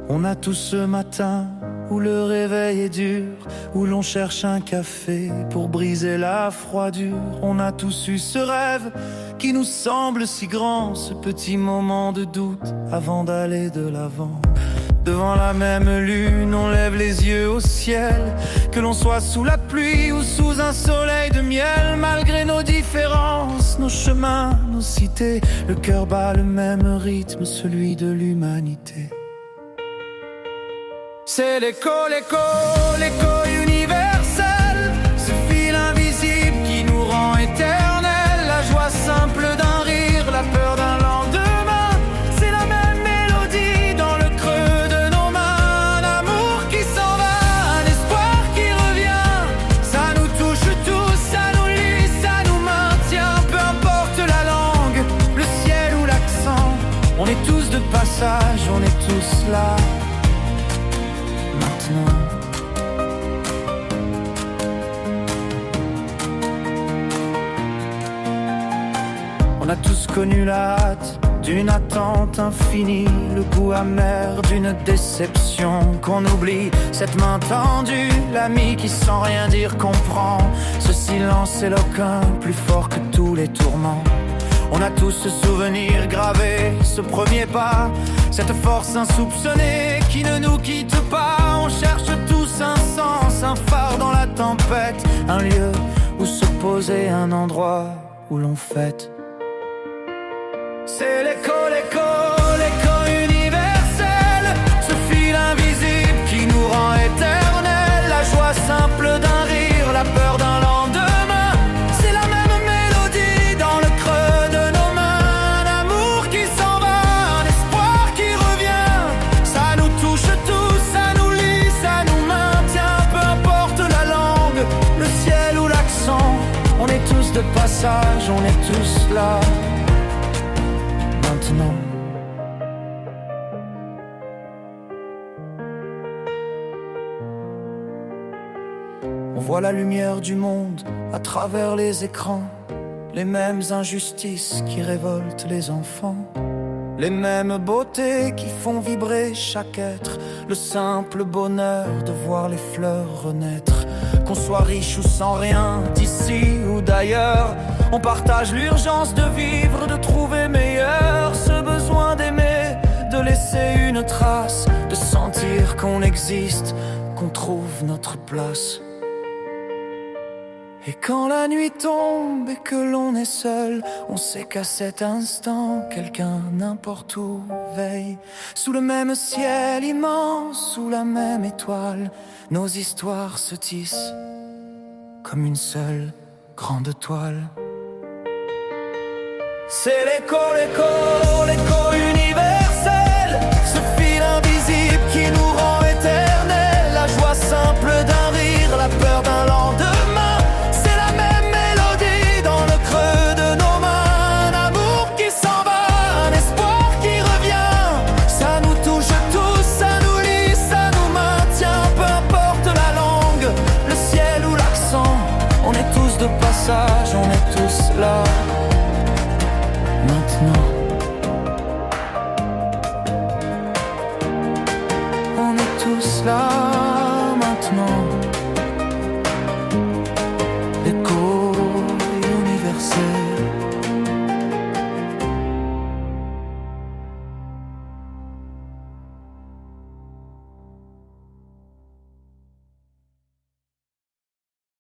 On a tous ce matin où le réveil est dur, où l'on cherche un café pour briser la froidure. On a tous eu ce rêve qui nous semble si grand, ce petit moment de doute avant d'aller de l'avant. Devant la même lune, on lève les yeux au ciel, que l'on soit sous la pluie ou sous un soleil de miel. Malgré nos différences, nos chemins, nos cités, le cœur bat le même rythme, celui de l'humanité. C'est l'écho, l'écho, l'écho universel, ce fil invisible qui nous rend éternel. La joie simple d'un rire, la peur d'un lendemain, c'est la même mélodie dans le creux de nos mains. Un amour qui s'en va, un espoir qui revient, ça nous touche tous, ça nous lie, ça nous maintient. Peu importe la langue, le ciel ou l'accent, on est tous de passage, on est tous là. On a tous connu la hâte d'une attente infinie, le goût amer d'une déception qu'on oublie. Cette main tendue, l'ami qui sans rien dire comprend, ce silence éloquent plus fort que tous les tourments. On a tous ce souvenir gravé, ce premier pas, cette force insoupçonnée qui ne nous quitte pas. On cherche tous un sens, un phare dans la tempête, un lieu où se poser, un endroit où l'on fête. C'est l'écho, l'écho, l'écho universel, ce fil invisible qui nous rend éternel. La joie simple d'un rire, la peur d'un lendemain, c'est la même mélodie dans le creux de nos mains. Un amour qui s'en va, un espoir qui revient, ça nous touche tous, ça nous lie, ça nous maintient. Peu importe la langue, le ciel ou l'accent, on est tous de passage, on est tous là. Maintenant. On voit la lumière du monde à travers les écrans, les mêmes injustices qui révoltent les enfants, les mêmes beautés qui font vibrer chaque être, le simple bonheur de voir les fleurs renaître. Qu'on soit riche ou sans rien, d'ici ou d'ailleurs, on partage l'urgence de vivre, de trouver meilleur, ce besoin d'aimer, de laisser une trace, de sentir qu'on existe, qu'on trouve notre place. Et quand la nuit tombe et que l'on est seul, on sait qu'à cet instant, quelqu'un n'importe où veille. Sous le même ciel immense, sous la même étoile, nos histoires se tissent comme une seule grande toile. C'est l'écho, l'écho, l'écho universel, ce fil invisible qui nous rend éternel. La joie simple d'un rire, la peur d'un lendemain, c'est la même mélodie dans le creux de nos mains. Un amour qui s'en va, un espoir qui revient, ça nous touche tous, ça nous lie, ça nous maintient. Peu importe la langue, le ciel ou l'accent, on est tous de passage, on est tous là. Maintenant, on est tous là, maintenant.